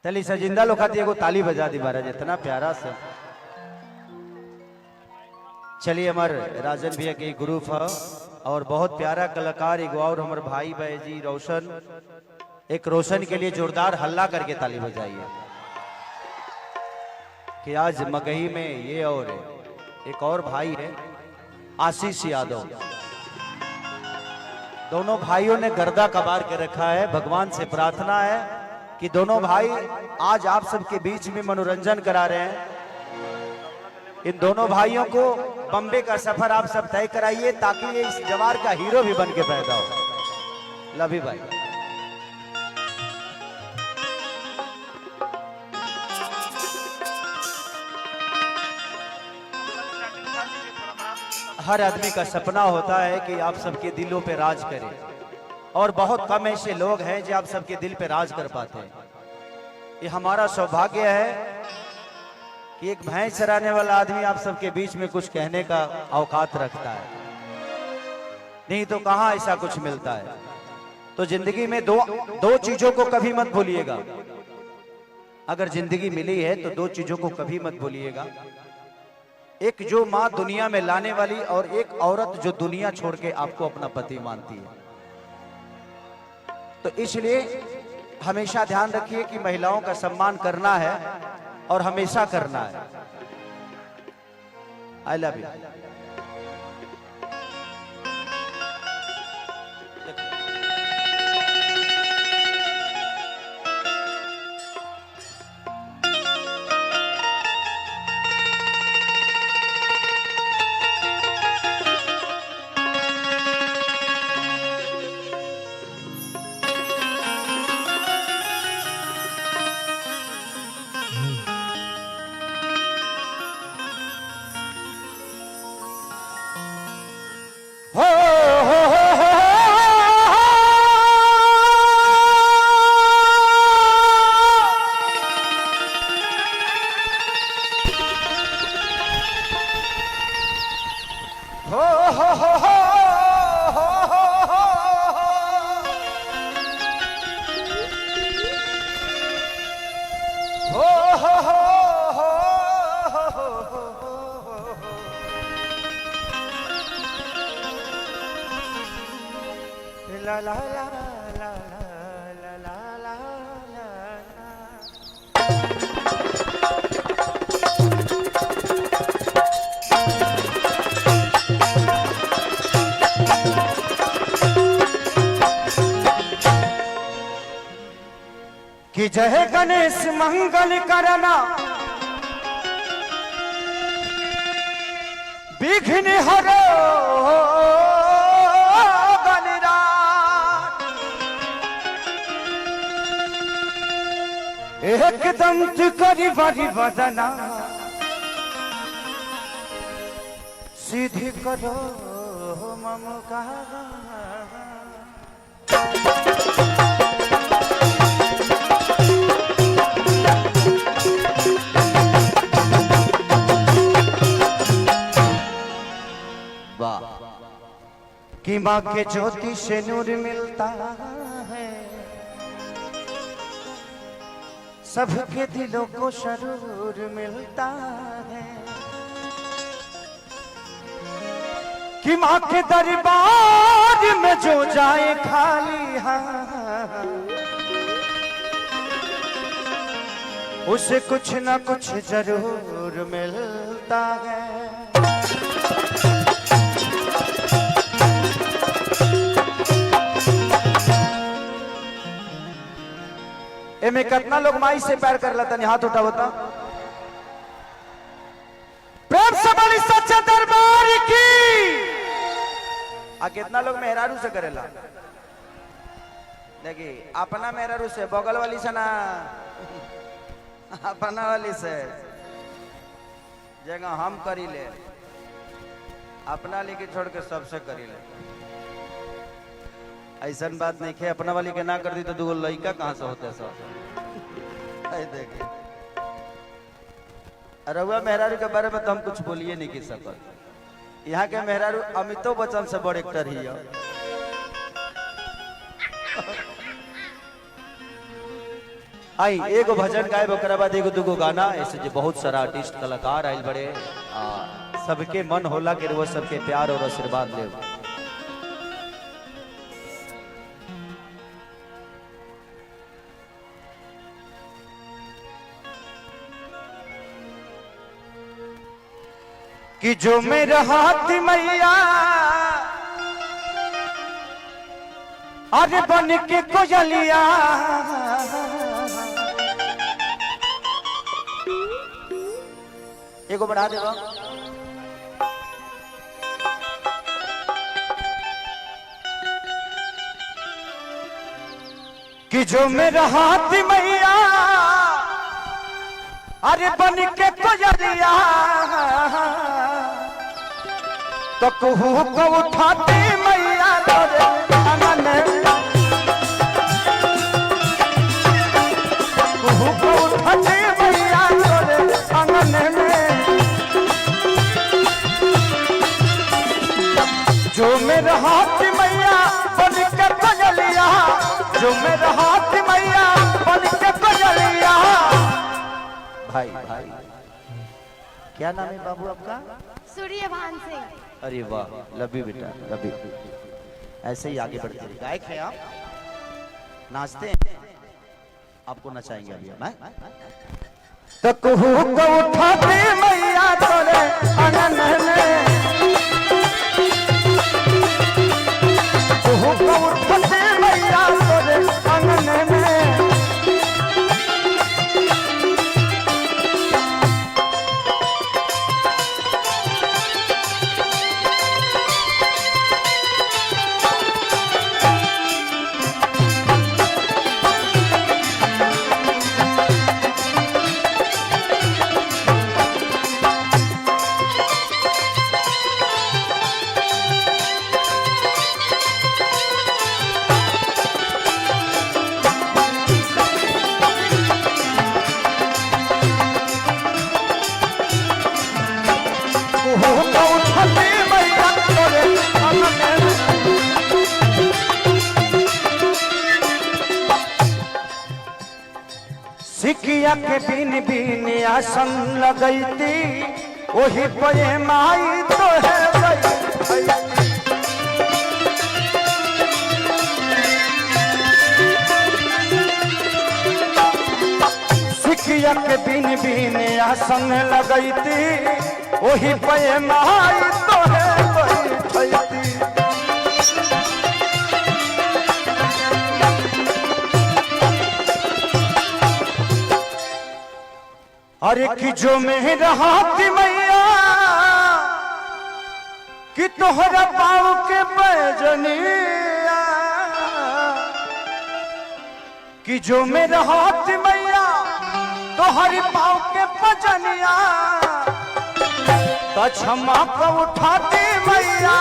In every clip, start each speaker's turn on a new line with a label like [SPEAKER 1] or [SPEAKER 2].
[SPEAKER 1] तली सजिंदा लोग खाती एगो ताली बजा दी महाराज, इतना प्यारा से। चलिए हमारे राजन भैया के ग्रुप है और बहुत प्यारा कलाकार एगो और हमारे भाई भाई जी रोशन, एक रोशन के लिए जोरदार हल्ला करके ताली बजाइए कि आज मगही में ये और एक और भाई है आशीष यादव, दोनों भाइयों ने गर्दा कबार के रखा है। भगवान से प्रार्थना है कि दोनों भाई आज आप सबके बीच में मनोरंजन करा रहे हैं। इन दोनों भाइयों को बम्बे का सफर आप सब तय कराइए ताकि ये इस जवार का हीरो भी बन के पैदा हो। लवी भाई हर आदमी का सपना होता है कि आप सबके दिलों पे राज करे और बहुत कम ऐसे लोग हैं जो आप सबके दिल पे राज कर पाते हैं। ये हमारा सौभाग्य है कि एक भैंस चराने वाला आदमी आप सबके बीच में कुछ कहने का औकात रखता है, नहीं तो कहां ऐसा कुछ मिलता है। तो जिंदगी में दो चीजों को कभी मत भूलिएगा। अगर जिंदगी मिली है तो दो चीजों को कभी मत भूलिएगा, एक जो माँ दुनिया में लाने वाली और एक औरत जो दुनिया छोड़ के आपको अपना पति मानती है। तो इसलिए हमेशा ध्यान रखिए कि महिलाओं का सम्मान करना है और हमेशा करना है। I love you.
[SPEAKER 2] La la la la la la la la कि जय गणेश मंगल करना विघ्न हरो एकदम करी बड़ी बदना सीधी करो ममकार।
[SPEAKER 1] वाह।
[SPEAKER 2] कि माँ के ज्योति से नूर मिलता है, सबके दिलों को शरूर मिलता है। कि माँ के दरबार में जो जाए खाली हाथ, उसे कुछ ना कुछ जरूर मिलता है।
[SPEAKER 1] में कितना लोग माई से प्यार कर लेता नहीं? हाथ उठा होता
[SPEAKER 2] प्रेम से बड़ी सच्चा दरबार की।
[SPEAKER 1] कितना लोग मेहरारू से करेला? देखिए अपना मेहरारू से, बगल वाली से ना, अपना वाली से जगह हम करी ले, अपना लेके छोड़ के सबसे करी ले। ऐसा बात नहीं है, अपना वाली के ना कर दी तो दो लड़का कहां से होते सब। देखिए रउआ मेहरारू के बारे में तो हम कुछ बोलिए नहीं की सकते। यहाँ के मेहरारू अमिताभ बच्चन से बड़ एक्टर ही है। आई एगो भजन गाए ओकरा बाद एगो दुगो गाना ऐसे जो बहुत सारा आर्टिस्ट कलाकार आइल बड़े सबके मन होला कि वो सबके प्यार और आशीर्वाद ले। कि जो मेरा हाथ मैया अरे बन के कोयलिया एगो बढ़ा दे कि जो मेरा हाथ मैया अरे बन के कोयलिया तो कुहू को उठाती मैया तोरे आंगन कुहू को उठाती मैया तोरे आंगन में जो मेरा हाथ मैया बन के कोयलिया जो मेरा हाथ मैया बन के कोयलिया। भाई भाई क्या नाम है बाबू आपका?
[SPEAKER 3] सूर्यभान सिंह।
[SPEAKER 1] अरे वाह लवी बेटा लवी, ऐसे ही आगे बढ़ते रहिए। गायक हैं आप, नाचते हैं, आपको नचाएंगे अभी हम। तो कुहू को उठाते मैया तोरे आंगन में कुहू को उठाते मैया तोरे आंगन में सिकिया के बिन बिन आसन लगैती वही पे माई तो है सिकिया के बिन बिन आसन लगैती वही पे माई तो है बैठती। अरे कि जो मेरा हाथ मैया कि तोहरा पाँव के बैजनिया कि जो मेरा हाथ मैया तोहरी पाँव के बजनिया तो क्षमा को उठाती मैया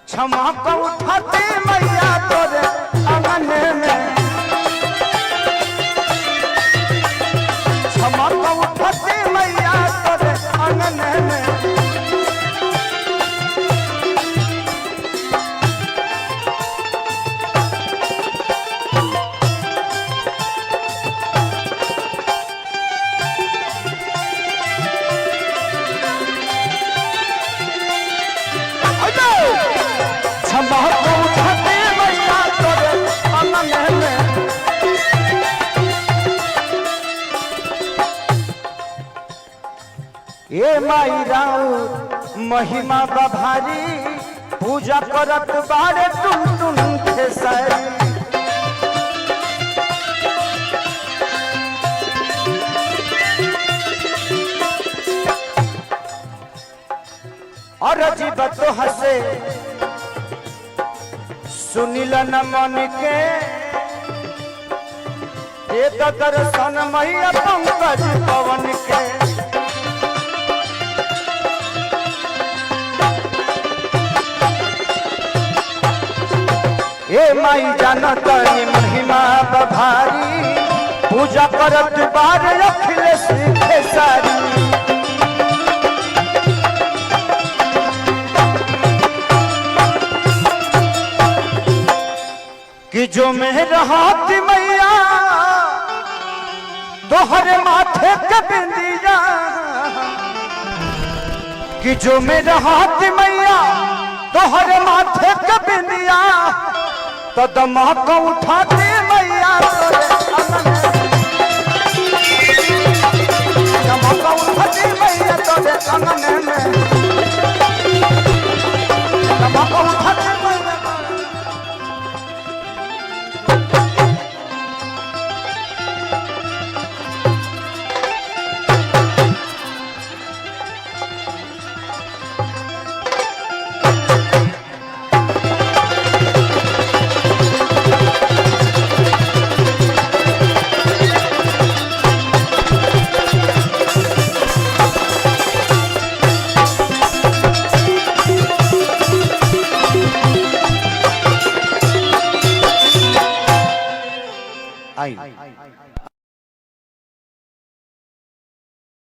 [SPEAKER 1] क्षमा को उठाती मैया तोरे आंगन में क्षमा को उठाती मैया तोरे आंगन में। क्षमा को उठाती मैया तोरे आंगन में। ये माई राव महिमा बभारी पूजा करत बारे तुम खेसारी और अजीब तो हंसे सुनिल न मन के एक दर्शन मैया पंकज पवन के ए माई जानत महिमा बभारी पूजा करत बार अखिलेश खेसारी कि जो मेरा हाथ मैया तोहरे माथे के बिंदिया कि जो मेरा हाथ मैया तोहरे माथे के बिंदिया तो दमा को उठाती